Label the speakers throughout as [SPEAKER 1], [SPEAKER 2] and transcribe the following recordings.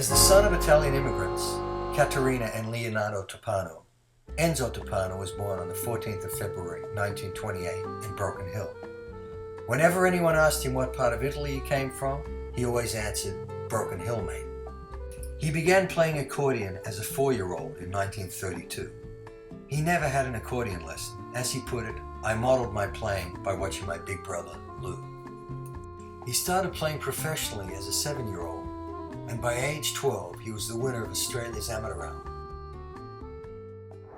[SPEAKER 1] As the son of Italian immigrants, Caterina and Leonardo Toppano, Enzo Toppano was born on the 14th of February 1928 in Broken Hill. Whenever anyone asked him what part of Italy he came from, he always answered, Broken Hill, mate. He began playing accordion as a 4-year-old in 1932. He never had an accordion lesson. As he put it, I modeled my playing by watching my big brother, Lou. He started playing professionally as a 7-year-old, and by age 12, he was the winner of Australia's amateur round.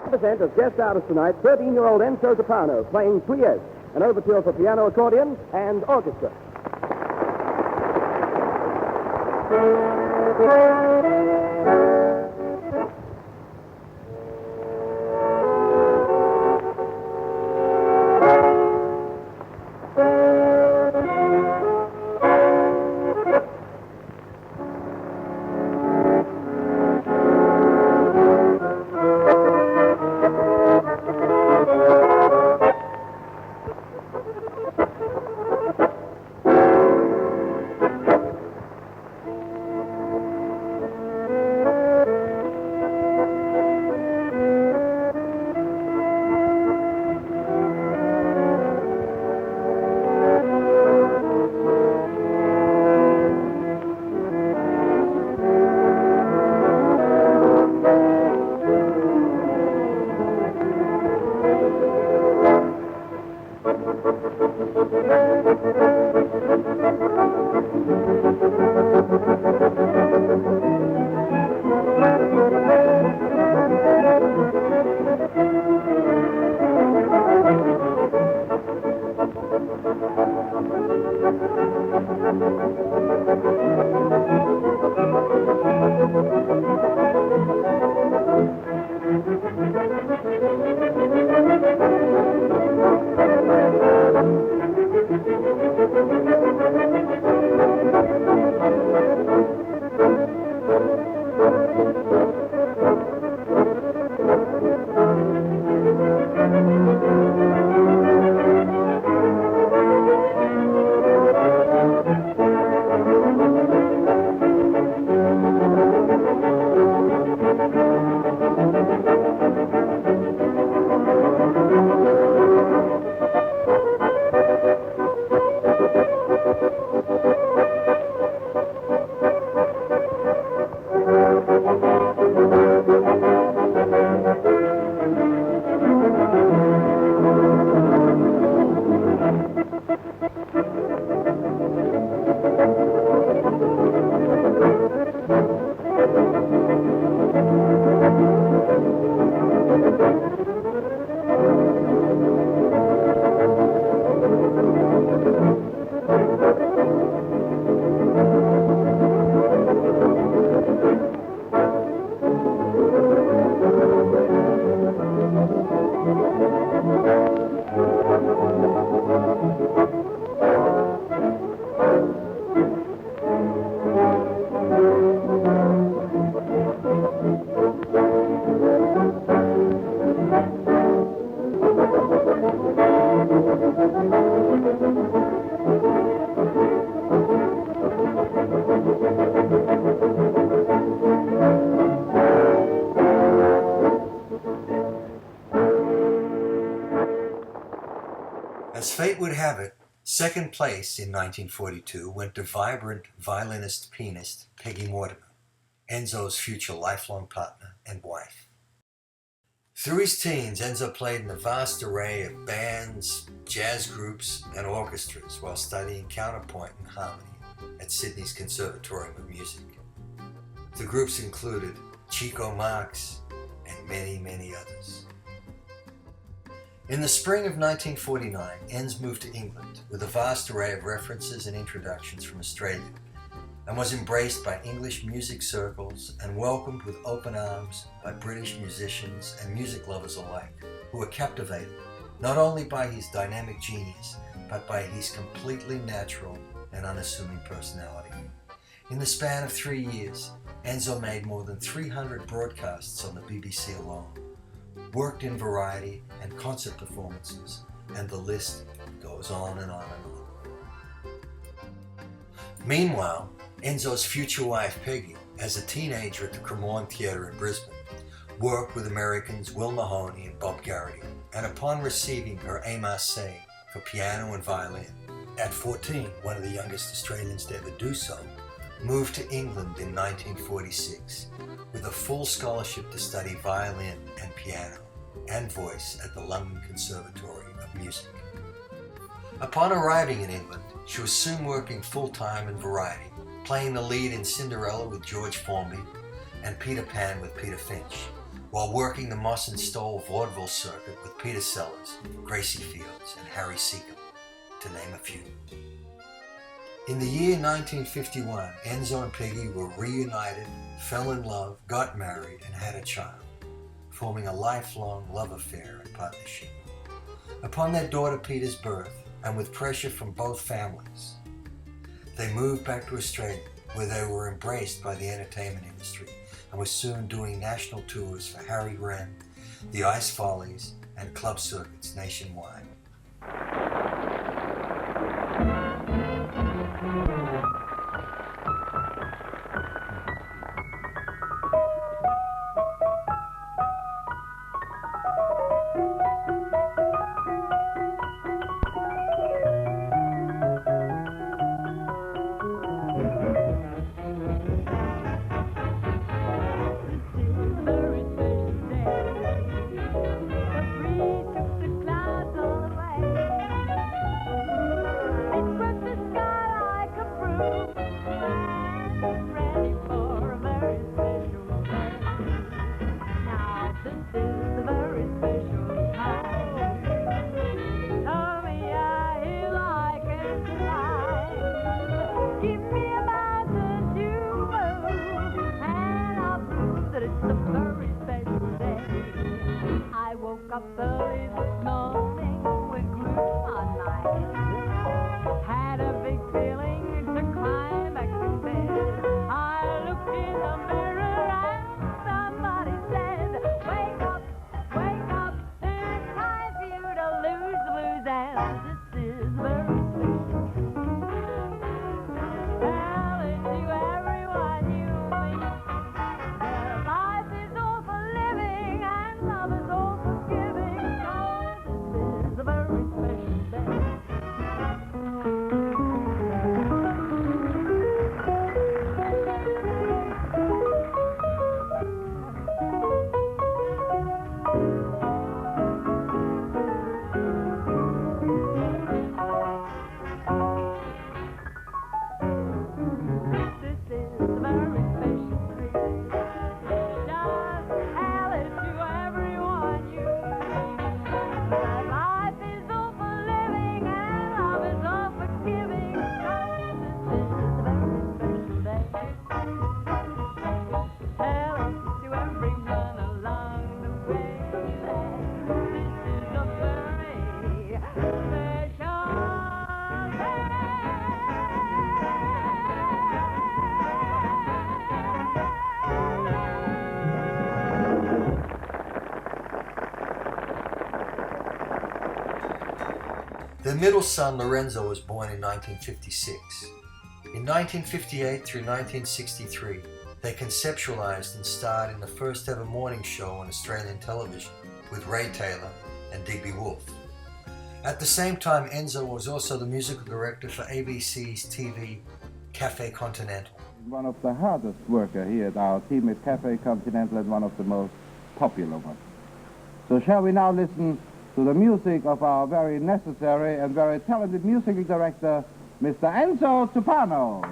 [SPEAKER 2] Present as guest artist tonight, 13-year-old Enzo Toppano, playing Trieste, an overture for piano, accordion, and orchestra.
[SPEAKER 1] As fate would have it, second place in 1942 went to vibrant violinist-pianist Peggy Mortimer, Enzo's future lifelong partner and wife. Through his teens, Enzo played in a vast array of bands, jazz groups, and orchestras while studying counterpoint and harmony at Sydney's Conservatorium of Music. The groups included Chico Marx and many, many others. In the spring of 1949, Enz moved to England with a vast array of references and introductions from Australia, and was embraced by English music circles and welcomed with open arms by British musicians and music lovers alike, who were captivated not only by his dynamic genius, but by his completely natural and unassuming personality. In the span of 3 years, Enzo made more than 300 broadcasts on the BBC alone, worked in variety and concert performances, and the list goes on and on and on. Meanwhile, Enzo's future wife, Peggy, as a teenager at the Cremorne Theatre in Brisbane, worked with Americans Will Mahoney and Bob Garrity, and upon receiving her A. Marseille for piano and violin, at 14, one of the youngest Australians to ever do so, moved to England in 1946 with a full scholarship to study violin and piano and voice at the London Conservatory of Music. Upon arriving in England, she was soon working full-time in variety, playing the lead in Cinderella with George Formby and Peter Pan with Peter Finch, while working the Moss and Stoll vaudeville circuit with Peter Sellers, Gracie Fields, and Harry Seacombe, to name a few. In the year 1951, Enzo and Peggy were reunited, fell in love, got married, and had a child, forming a lifelong love affair and partnership. Upon their daughter Peter's birth, and with pressure from both families, they moved back to Australia, where they were embraced by the entertainment industry and were soon doing national tours for Harry Wren, the Ice Follies, and club circuits nationwide. Their middle son, Lorenzo, was born in 1956. In 1958 through 1963, they conceptualized and starred in the first ever morning show on Australian television with Ray Taylor and Digby Wolfe. At the same time, Enzo was also the musical director for ABC's TV Cafe Continental.
[SPEAKER 3] One of the hardest workers here at our team at Cafe Continental and one of the most popular ones. So shall we now listen to the music of our very necessary and very talented musical director, Mr. Enzo Toppano.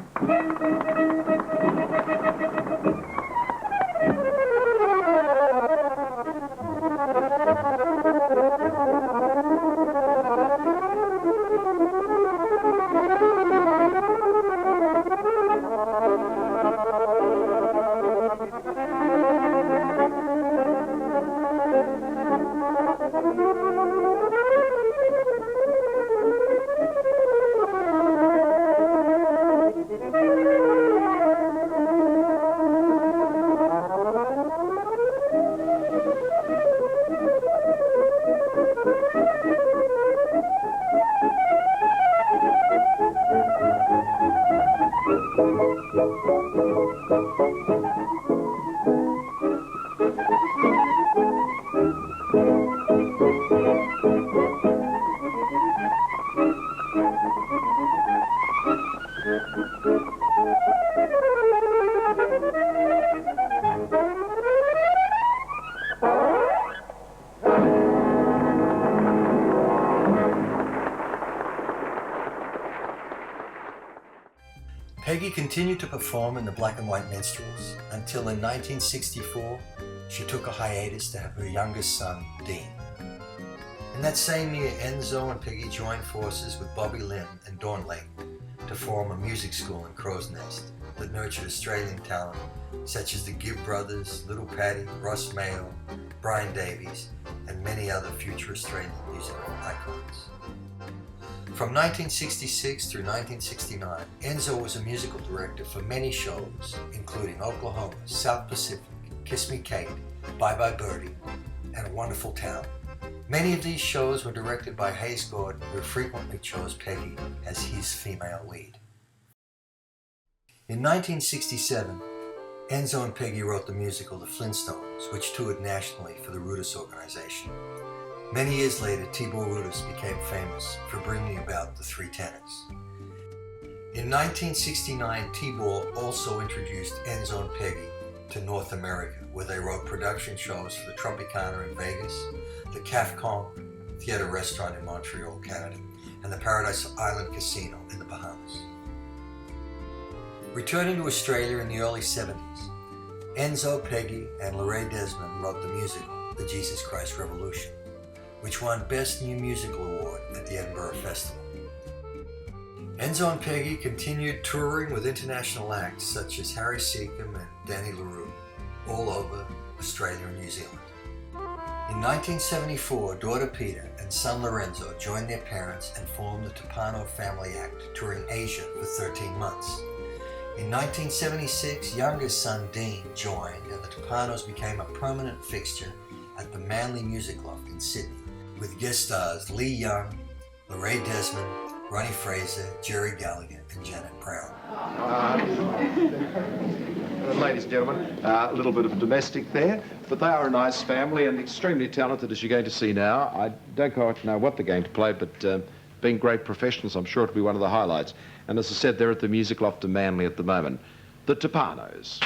[SPEAKER 1] Peggy continued to perform in the black and white minstrels until in 1964 she took a hiatus to have her youngest son, Dean. In that same year, Enzo and Peggy joined forces with Bobby Lynn and Dawn Lake to form a music school in Crow's Nest that nurtured Australian talent such as the Gibb Brothers, Little Paddy, Ross Mayo, Brian Davies, and many other future Australian musical icons. From 1966 through 1969, Enzo was a musical director for many shows, including Oklahoma, South Pacific, Kiss Me Kate, Bye Bye Birdie, and A Wonderful Town. Many of these shows were directed by Hayes Gordon, who frequently chose Peggy as his female lead. In 1967, Enzo and Peggy wrote the musical The Flintstones, which toured nationally for the Rudess organization. Many years later, Tibor Rudess became famous for bringing about the Three Tenors. In 1969, Tibor also introduced Enzo and Peggy to North America, where they wrote production shows for the Tropicana in Vegas, the Caf Con Theatre Restaurant in Montreal, Canada, and the Paradise Island Casino in the Bahamas. Returning to Australia in the early 70s, Enzo, Peggy, and Lorraine Desmond wrote the musical The Jesus Christ Revolution, which won Best New Musical Award at the Edinburgh Festival. Enzo and Peggy continued touring with international acts such as Harry Seacombe and Danny LaRue all over Australia and New Zealand. In 1974, daughter Peter and son Lorenzo joined their parents and formed the Toppano Family Act, touring Asia for 13 months. In 1976, youngest son Dean joined, and the Toppanos became a permanent fixture at the Manly Music Loft in Sydney, with guest stars Lee Young, Lorraine Desmond, Ronnie Fraser, Jerry Gallagher, and Janet Brown.
[SPEAKER 4] Ladies and gentlemen, a little bit of domestic there, but they are a nice family and extremely talented, as you're going to see now. I don't quite know what they're going to play, but being great professionals, I'm sure it'll be one of the highlights. And as I said, they're at the Music Loft in Manly at the moment. The Toppanos.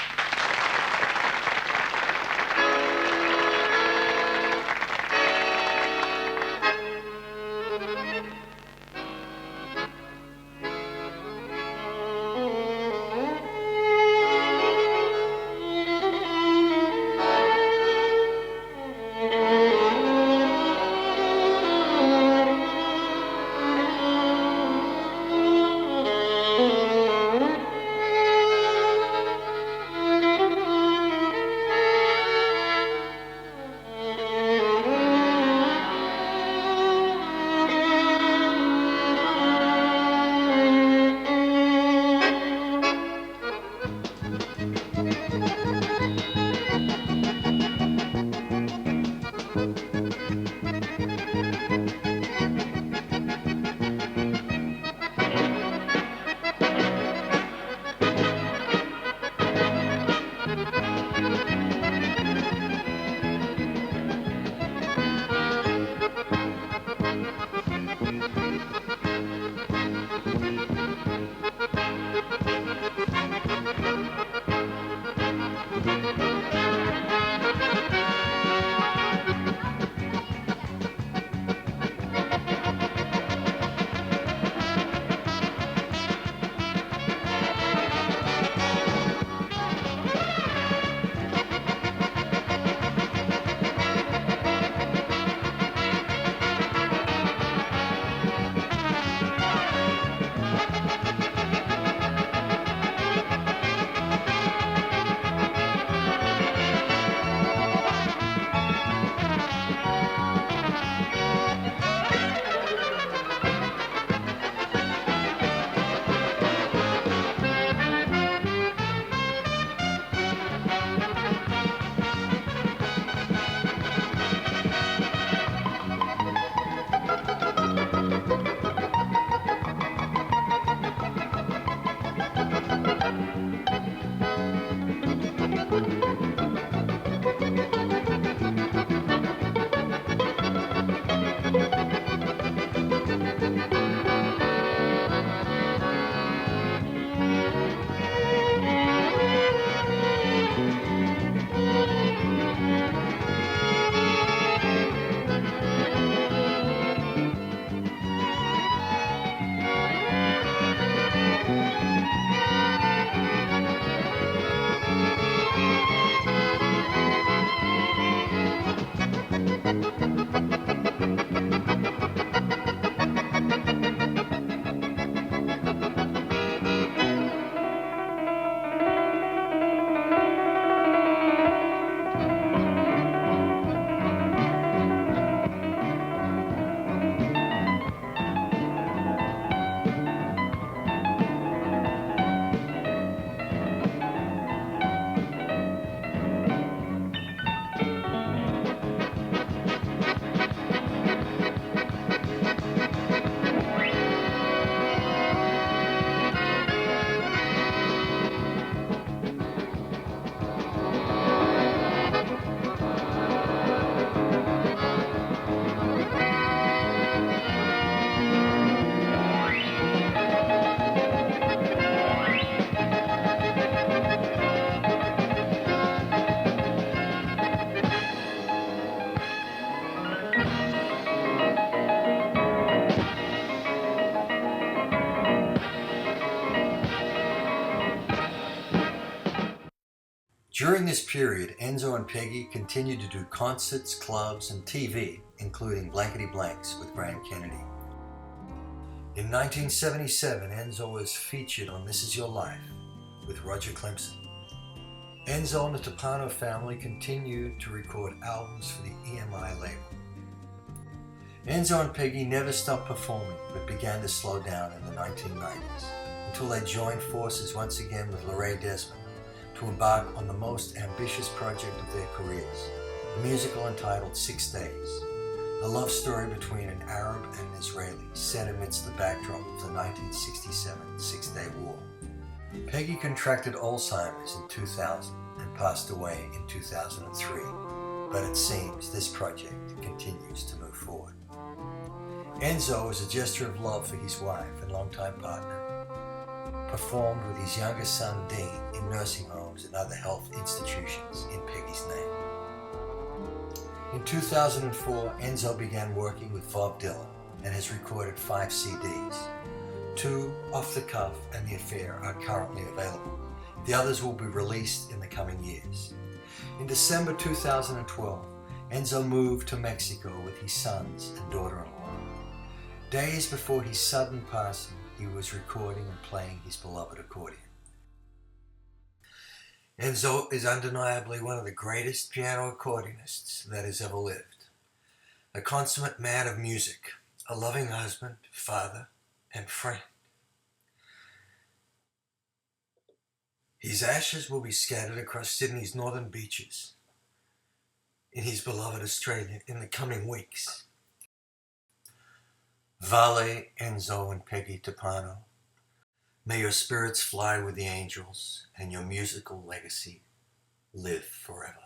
[SPEAKER 1] During this period, Enzo and Peggy continued to do concerts, clubs, and TV, including Blankety Blanks with Graham Kennedy. In 1977, Enzo was featured on This Is Your Life with Roger Clemson. Enzo and the Toppano family continued to record albums for the EMI label. Enzo and Peggy never stopped performing, but began to slow down in the 1990s, until they joined forces once again with Lorraine Desmond to embark on the most ambitious project of their careers, a musical entitled 6 Days, a love story between an Arab and an Israeli set amidst the backdrop of the 1967 Six-Day War. Peggy contracted Alzheimer's in 2000 and passed away in 2003, but it seems this project continues to move forward. Enzo, as a gesture of love for his wife and longtime partner, performed with his youngest son Dean in nursing homes and other health institutions in Peggy's name. In 2004, Enzo began working with Bob Dylan and has recorded 5 CDs. 2, Off the Cuff and The Affair, are currently available. The others will be released in the coming years. In December 2012, Enzo moved to Mexico with his sons and daughter-in-law. Days before his sudden passing, he was recording and playing his beloved accordion. Enzo is undeniably one of the greatest piano accordionists that has ever lived. A consummate man of music, a loving husband, father, and friend. His ashes will be scattered across Sydney's northern beaches in his beloved Australia in the coming weeks. Vale, Enzo, and Peggy Toppano, may your spirits fly with the angels and your musical legacy live forever.